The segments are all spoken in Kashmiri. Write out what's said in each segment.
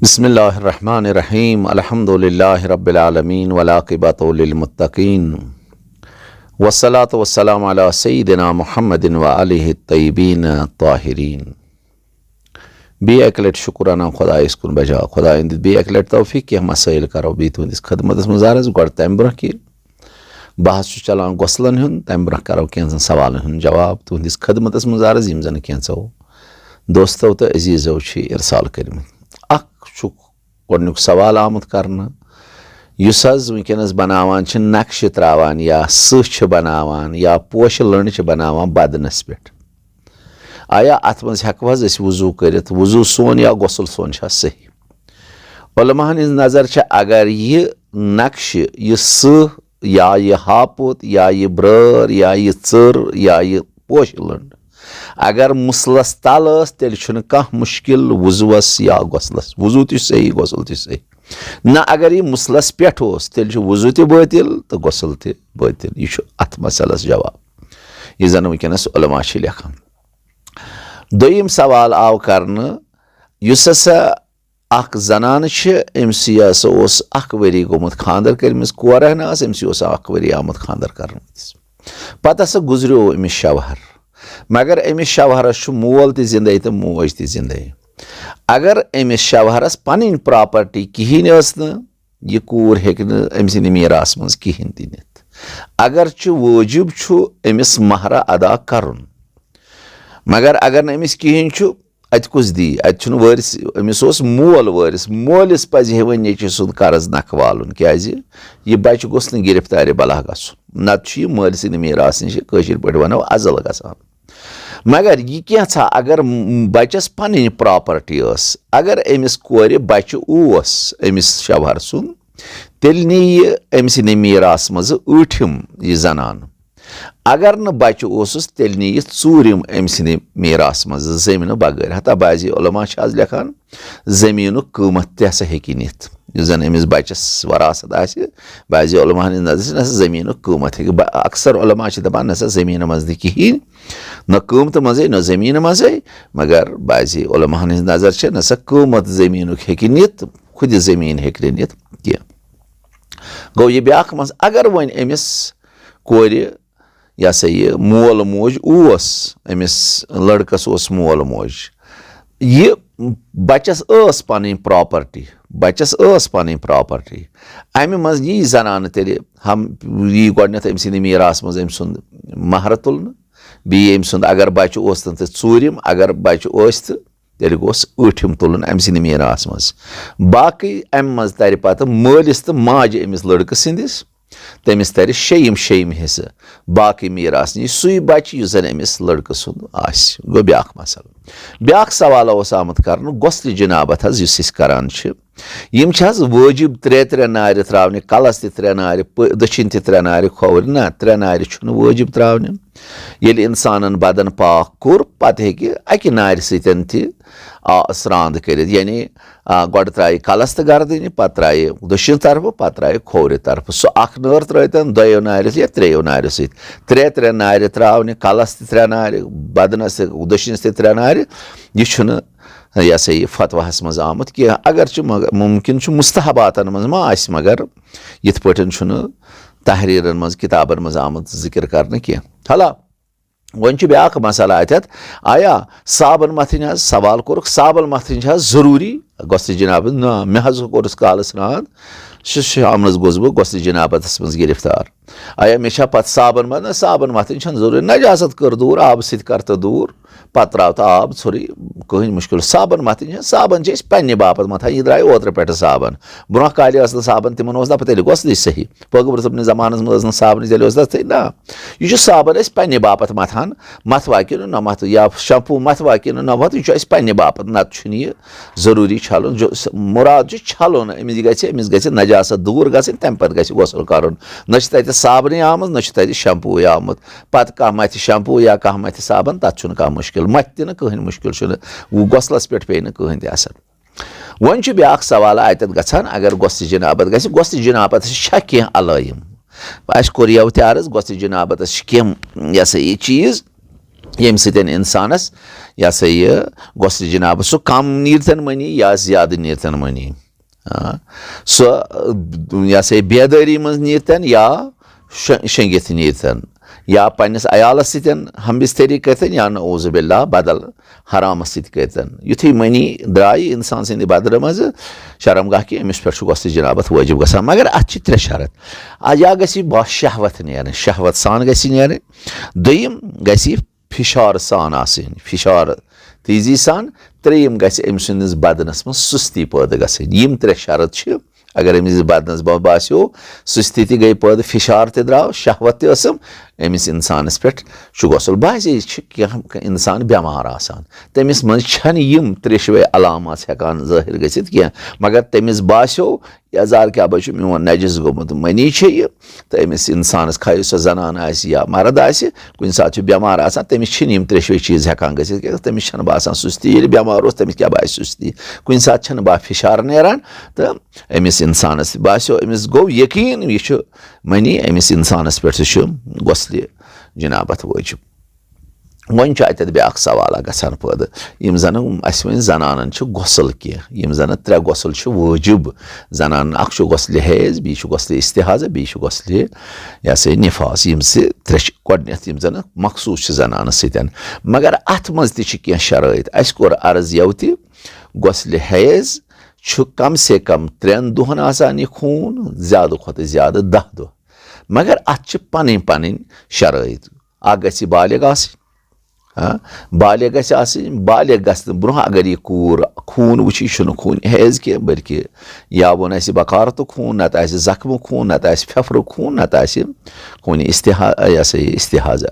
बिस्मिल्लाहिर्रहमानिर्रहीम अल्हम्दुलिल्लाहि रब्बिल आलमीन वलाक़िबतु लिल्मुत्तक़ीन वस्सलातु वस्सलामु अला सय्यिदिना मुहम्मदिन व आलिहि तय्यिबीन ताहिरीन। एक लट शुक्राना खुदायस कुन बजा खुदायन दित एक लट तौफीक कि मसाइल करो बी तुंदिस खदमतस मज अर्ज गो तम ब्रोह कि बहस चलान गसलन हुंद तम ब्रोह करो कैंसन सवालन हुंद जवाब तुंदिस खदमतस मज अर्ज यम जन कैंसो दोस्तों तो अजीजों इरसाल कर्मित गोडनुक सवाल आमुत करना युस वनकस बनावान नक्श त्रावान या सह बनावान या पोश लंड बनावान बदनस पे आया अत मज हेको वजू कर वजू सोन या गसल सोन सही उलमाहन हिंज नजर अगर यह नक्श यह सह या यह हापुत या यह ब्रर या यह चर या यह पोश लंड अगर मुसलस तल तेल कह मुश्किल वजुअस या गसलस वजू त सही गसल त सही न अगर यह मुसलस पे तेल वजू त बातिल तो गसल त बातिल यह अत मसलस जवाब यह जन वनकस उलमा लेखान। दोयम सवाल आव करने युस हसा अख जनान अम्स अख वरी गोमुत खानदर कर्मिस कोर अम्स अख वरी आमुत खानदर कर पत हसा गुजरो अमिस शवहर मगर अमिस शवहरस मोल त जिंदे तो मोज त जिंदे अगर अमिस शवहरस पन प्रॉपर्टी कहें यह कूर अम्स मीरास मज कहें त नित अगर वाजिब अमिस महरा अदा कर मगर अगर न अमिस कहें अत कुछ दी अत वरिस अमिस मोल वरिस मोलिस पजे वन नेचि सुंद कर्ज नख वालुन क्या यह बच्चे गोस गिरफ्तार बला गसुन नत माल सद मीरास नश पे वनो अजल गसान मगर यह क्या अगर बच्चस पन प्रॉपर्टी अगर अमिस कोर बच्चे अमिस शवहर सुन तेल नी अम्स मीरास मज ऊठिम यह जनान अगर न बच्चे तेल नी चूरिम अम्स मीरास मज जमीन बगैर हता बाजी उलमा आज लेखान जमीन कीमत तसा हेकि नित यह जन अमिस बच्चस वरासत आसि बाजी उलमा नजर न जमीन कीमत हे अक्सर उलमा दपान न जमीन मज कहें न कीमत मजे न जमीन मजे मगर बाजी उलमा नजर न कीमत जमीन हेकि नित खुद जमीन हेक नित कह गो यह ब्याख मज अगर वन अमिस कोर यह सा यह मोल मोज अमिस लड़कस मोल मोज यह बच्चस पन प्रॉपर्टी बच्चस पन प्रॉपर्टी अमे मज यी जनान तेल हम यी गोडनेथ अम्स मीरास मज अम्स महर तुलन बी अम्स अगर बच्चे तो चूरिम अगर बच्चे तेल गोस ऊठिम तुलन अम्स मीरास मज बाकी अम मज तर पत मालिस तो माज अमिस लड़क सिंदिस तमिस तर शेम हिस्से बाकी मीरास नी सुई बच्चे यु जन अमिस लड़क सुंद गो ब्याख मसल ब्याख सवाल आमुत कर गसल जनाबत करान यम वाजिब त्रे नार त्रावने कलस त्रे नार दक्षिण त्रे नार खोवर ना त्रे नार वाजिब त्रावने ये इंसान बदन पाक कोर पत हे अकि नार सतन स्रांद कर यानी गोड त्राय कलस तो गर्दन पत त्राय दक्षिण तरफ पत त्राय खोवर तरफ सो अख नर त्रतन दो नार या त्रेयो नार सत्रे त्रे नार त्रावने कलस त्रे नार बदनस दक्षिण त्रे नार यह यह सा यह फतवाहस मज आमुत कि अगर मुमकिन मुस्तहबातन मज मा मगर यथ पटन तहरीरन मज किताबन मज आमुत जिक्र करने कह हाला वन ब्याख मसला अत आया साबन मथन सवाल कोर साबन मथन जरूरी गोस जनाब ना मे कोर्स काल स्नान शामनस गोस बह गोस जनाबत मज गिरफ्तार आया मे पत साबन मथन जरूरी नजासत कर दूर आब सत कर तो दूर पत त्राव तो आब सोरी कहें मुश्किल साबन मथन साबन पे बापत मथान यह द्राय ओत्र पे साबन ब्रोह काल साबन तिमन दप तेल गोस सही पैगंबर सबन जमानस मज साबन तेल ना यह साबन पे बापत मथान मथ वाकि न मथ या शैम्पू मथ वाकि न मथ यह पे बापत नत जरूरी छलन मुराद छलन अमिस ग नजासत दूर गन तम पे गसल कर न साबन आम न शैम्पू आमुत पत कह मथ शैम्पू या कह मथ साबन तथ कह मुश्किल मत न कहें मुश्किल गसलस पे न कहें त असर वन ब्याख सवाल अत गसान अगर गोस जनाबत गोस जनाबत कह अलायम कोर यव तर्ज गोस जनाबत कह यह सा यह चीज ییٚمہِ سۭتۍ اِنسانَس یہِ ہسا یہِ گۄسلہِ جِناب سُہ کَم نیٖرتھن مٔنی یا زیادٕ نیٖرتھن مٔنی سُہ یہِ ہسا یہِ بیدٲری منٛز نیٖرتھن یا شٔنگِتھ نیٖرتھن یا پنٛنِس عیالَس سۭتۍ ہمبِستری کٔرتھن یا نعوذ باللہ بدل حرامَس سۭتۍ کٔرتھن یُتھُے مٔنی درٛایہِ اِنسان سٕنٛدِ بدرٕ منٛزٕ شرمگاہ کہِ أمِس پٮ۪ٹھ چھُ گۄسلہِ جِنابت وٲجِب گژھان مگر اَتھ چھِ 3 شرط یا گژھِ یہِ با شہوت نیرٕنۍ شہوت سان گژھِ یہِ نیرٕنۍ دوٚیِم گژھِ یہِ فِشار سان آسٕنۍ فِشار تیزی سان ترٛیٚیِم گژھِ أمۍ سٕنٛدِس بدنس منٛز سُستی پٲدٕ گژھٕنۍ یِم 3 شرط چھِ اگر أمِس بدنس باسیو سُستی تہِ گٔے پٲدٕ فِشار تہِ درٛاو شہوت تہِ ٲسٕم أمِس اِنسانَس پٮ۪ٹھ چھُ غۄسُل باسے چھِ کینٛہہ اِنسان بٮ۪مار آسان تٔمِس منٛز چھَنہٕ یِم 3 علامات ہٮ۪کان ظٲہِر گٔژھِتھ کینٛہہ مگر تٔمِس باسیو یزار کیٛاہ بہٕ چھُ میون نجس گوٚمُت مٔنی چھےٚ یہِ تہٕ أمِس اِنسانَس کھایہِ سۄ زنان آسہِ یا مرد آسہِ کُنہِ ساتہٕ چھُ بٮ۪مار آسان تٔمِس چھِنہٕ یِم 3 چیٖز ہٮ۪کان گٔژھِتھ کینٛہہ تٔمِس چھَنہٕ باسان سُستی ییٚلہِ بٮ۪مار اوس تٔمِس کیٛاہ باسہِ سُستی کُنہِ ساتہٕ چھَنہٕ فِشار نیران تہٕ أمِس اِنسانَس باسیو أمِس گوٚو یقیٖن یہِ چھُ مٔنی أمِس اِنسانَس پٮ۪ٹھ تہِ چھُ غۄسلہِ جِنابت وٲجِب وۄنۍ چھُ اَتٮ۪تھ بیٛاکھ سوالہ گژھان پٲدٕ یِم زَن اَسہِ وۄنۍ زنانن چھِ غۄسل کینٛہہ یِم زَن 3 غۄسل چھِ وٲجِب زنانن اکھ چھُ غۄسلہِ حیض بیٚیہِ چھُ غۄسلہِ استحاضہ بیٚیہِ چھُ غۄسلہِ یہِ ہسا یہِ نِفاس یِم 3 چھِ گۄڈٕنٮ۪تھ یِم زَن مخصوٗص چھِ زنانس سۭتۍ مگر اَتھ منٛز تہِ چھِ کینٛہہ شرٲیط اَسہِ کوٚر عرض یوٕ تہِ غۄسلہِ حیض چھُ کم سے کم 3 دۄہن آسان یہِ خوٗن زیادٕ کھۄتہٕ زیادٕ 10 دۄہ مگر اَتھ چھِ پنٕنۍ شرٲیط اکھ گژھِ یہِ بالغ آسٕنۍ بالغ گژھِ آسٕنۍ بالغ گژھنہٕ برونٛہہ اگر یہِ کوٗر خوٗن وٕچھِ یہِ چھُنہٕ خوٗنہِ حیض کینٛہہ بٔلکہِ یا ووٚن اَسہِ بکارتُک خوٗن نتہٕ آسہِ زخمُک خوٗن نتہٕ آسہِ پھٮ۪پھرُک خوٗن نتہٕ آسہِ خوٗنہِ یہِ ہسا یہِ استحاضہ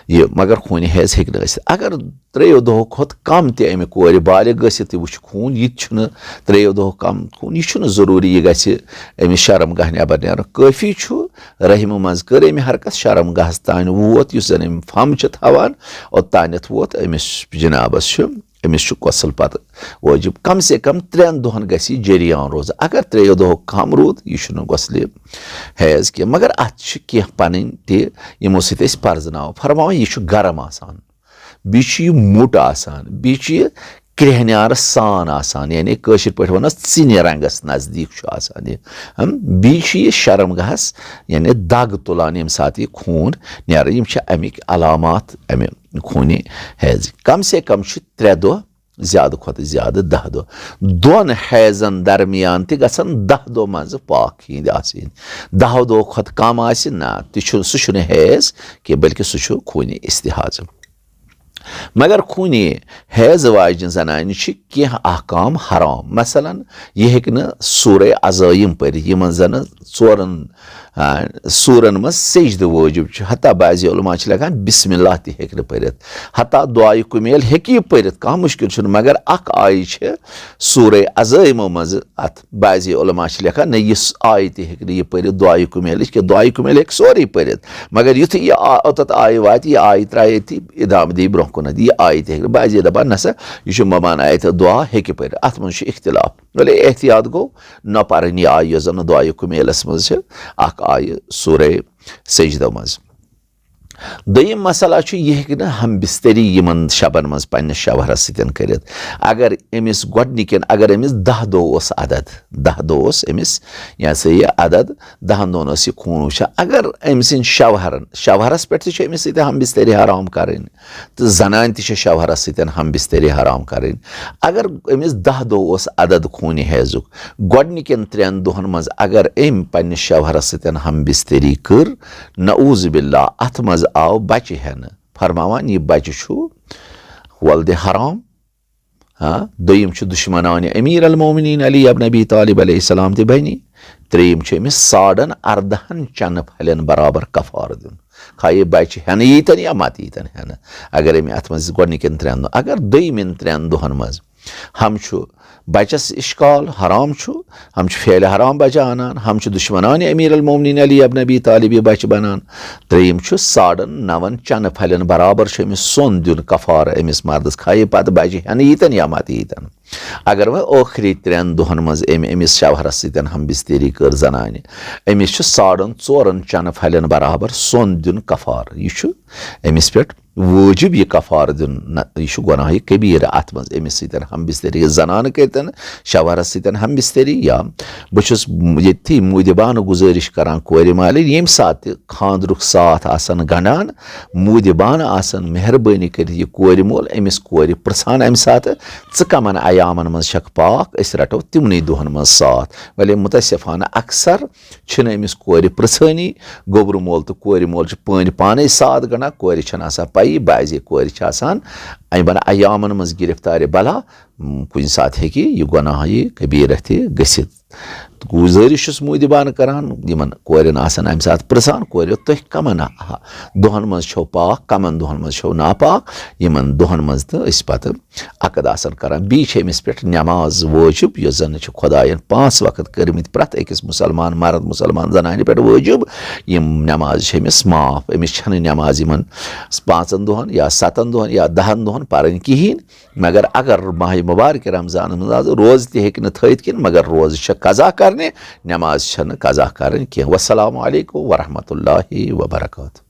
یہِ مگر خوٗنہِ حیض ہیٚکہِ نہٕ ٲسِتھ اگر 3 دۄہو کھۄتہٕ کم تہِ اَمہِ کورِ بالغ گٔژھِتھ تہِ وٕچھِ خوٗن یہِ تہِ چھُنہٕ 3 دۄہو کم خوٗن یہِ چھُنہٕ ضروٗری یہِ گژھِ أمِس شرمگاہ نٮ۪بر نیرُن کٲفی چھُ رحمہِ منٛز کٔر أمۍ حرکت شرمگاہس تانۍ ووت یُس زن أمۍ فم چھِ تھاوان اوٚتانٮ۪تھ ووت أمِس جِنابس چھُ أمِس چھُ غۄسل پتہٕ وٲجِب کم سے کم 3 دۄہن گژھِ یہِ جریان روزُن اگر 3 دۄہو کم روٗد یہِ چھُنہٕ غۄسلہِ حیض کینٛہہ مگر اتھ چھِ کینٛہہ پنٕنۍ تہِ یِمو سۭتۍ أسۍ پرزناوو فرماوان یہِ چھُ گرم آسان بیٚیہِ چھُ یہِ موٚٹ آسان بیٚیہِ چھُ یہِ کرٛیٚہنیٛارٕ سان آسان یعنی کٲشِر پٲٹھۍ ونو ژِنہِ رنٛگس نزدیٖک چھُ آسان یہِ بیٚیہِ چھُ یہِ شرمگاہس یعنی دگ تُلان ییٚمہِ ساتہٕ یہِ خوٗن نیران یِم چھِ اَمِکۍ علامات اَمہِ خوٗنہِ حیضٕکۍ کم سے کم چھُ 3 دۄہ زیادٕ کھۄتہٕ زیادٕ 10 دۄہ 2 حیضن درمیان تہِ گژھن 10 دۄہ منٛزٕ پاک ہِنٛدۍ آسٕنۍ 10 دۄہ کھۄتہٕ کم آسہِ نہ سُہ چھُنہٕ حیض کینٛہہ بٔلکہِ سُہ چھُ خوٗنہِ استحاضہ مگر خوٗنہِ حیض واجنہِ زنانہِ چھِ کینٛہہ احکام حرام مثلاً یہِ ہیٚکہِ نہٕ سورے عزٲیِم پٔرِتھ یِمن زن 4 سوٗرن منٛز سجدٕ وٲجِب چھُ حتیٰ بعضِ علما چھِ لیکھان بسم اللہ تہِ ہیٚکہِ نہٕ پٔرِتھ حتیٰ دُعایہِ کُمیل ہیٚکہِ یہِ پٔرِتھ کانٛہہ مُشکِل چھُنہٕ مگر اکھ آیہِ چھِ سورے عزٲیِمو منٛزٕ اتھ بعضِ علما چھِ لیکھان نہ یہِ آیہِ تہِ ہیٚکہِ نہٕ یہِ پٔرِتھ دُعایہِ کُمیلٕچ کہِ دُعایہِ کُمیل ہیٚکہِ سورُے پٔرِتھ مگر یِتھُے یہِ اوٚتتھ آیہِ واتہِ یہِ آیہِ ترٛایہِ أتھی اِدام دی برونٛہہ کُنتھ یہِ آیہِ تہِ ہیٚکہِ نہٕ بعضے دپان نسا یہِ چھُ ممان آیتھ دُعا ہیٚکہِ پٔرِتھ اتھ منٛز چھُ اختِلاف ولے احتِیاط گوٚو نہ پرٕنۍ یہِ آیہِ یۄس زن دُعایہِ کُمیلس منٛز چھِ اکھ آیہِ سورے سجدو منٛز دوٚیِم مسئلہ چھُ یہِ ہیٚکہِ نہٕ ہم بستری یِمن شبن منٛز پننِس شوہرس سۭتۍ کٔرِتھ اگر أمِس گۄڈنِکٮ۪ن اگر أمِس 10 دۄہ اوس عدد 10 دۄہ اوس أمِس یہِ ہسا یہِ عدد 10 دۄہن اوس یہِ خوٗن وٕچھان اگر أمۍ سٕنٛدۍ شوہرس پٮ۪ٹھ تہِ چھِ أمِس سۭتۍ ہم بستری حرام کرٕنۍ تہٕ زنانہِ تہِ چھِ شوہرس سۭتۍ ہم بستری حرام کرٕنۍ اگر أمِس 10 دۄہ اوس عدد خوٗنہِ حیضُک گۄڈنِکٮ۪ن 3 دۄہن منٛز اگر أمۍ پننِس شوہرس سۭتۍ ہم بستری کٔر نعوذ باللہ اتھ منٛز آو بچہِ ہٮ۪نہٕ فرماوان یہِ بچہِ چھُ ولدِ حرام دوٚیِم چھُ دُشمنانہِ امیٖر المومنیٖن علی ابن ابی طالب علیہ السلام تہِ بنہِ ترٛیٚیِم چھُ أمِس 14 چنہٕ پھلٮ۪ن برابر کفارٕ دیُن خا یہِ بچہِ ہٮ۪نہٕ ییٖتن یا متہٕ ییٖتن ہٮ۪نہٕ اگر أمۍ اتھ منٛز گۄڈنِکٮ۪ن 3 دۄہن اگر دوٚیمٮ۪ن 3 دۄہن منٛز ہم چھُ بچس اِشکال حرام چھُ ہم چھُ فعلہِ حرام بچہِ انان ہم چھُ دُشمنانہِ امیٖر المومنیٖن علی ابن ابی طالب یہِ بچہِ بنان ترٛیٚیِم چھُ 9.5 چنہٕ پھلٮ۪ن برابر چھُ أمِس سۄن دیُن کفارٕ أمِس مردس کھایہِ پتہٕ بچہِ ہٮ۪نہٕ ییٖتن یا متہٕ ییٖتن اگر وۄنۍ ٲخری 3 دۄہن منٛز أمۍ أمِس شوہرس سۭتۍ ہم بستری کٔر زنانہِ أمِس چھُ 4.5 چنہٕ پھلٮ۪ن برابر سۄن دیُن کفارٕ یہِ چھُ अमिस पे वजूब यह कफार दिन यह गुनाह कबीर अत मज अमिस सतन हम बिस्तरी जनान करतन शवरस सतन हम बिस्तरी या बहुस ये मुदिबान गुजारिश करान कोर मालिन यम सात खानद्रुक साथ आसन गंडान मुदिबान आसन मेहरबानी कर यह कोर मोल अमिस कोर प्रसान अम सात च कमन अयामन मज शक पाक अस रटो तिमन दोहन मज साथ वले मुतसिफाना अक्सर छन अमिस कोर प्रसानी गोबर मोल तो कोर मोल पान पाने साथ गंडा कोर आसान पई बाज़ कोर बन अयामन मज गिरफ्तार बला कुन सात हेकि यह गुनाह कबीर गसित गुजारिश मुदिबान करान यमन कोरन आसन अम सात प्रसान कोर तुह कमन दोहन मज छो पाक कमन दोहन मज छो नापाक यमन दोहन मज तो पे अकद आसन करान बी अमिस पे नमाज वजूब यह जन खुदायन 5 वक्त कर्मित प्रत अकिस मुसलमान मर्द मुसलमान जनान पे वजूब यम नमाज अमिस माफ अमिस छन नमाज यमन 5 दोहन या 7 दोहन या 10 दोहन पारन कहें मगर अगर माह मुबारक रमजान मज रोज तक थत किन मगर रोज कज़ा करने नमाज छन कज़ा कर वस्सलामु अलैकुम वरहमतुल्लाहि वबरकातुहू।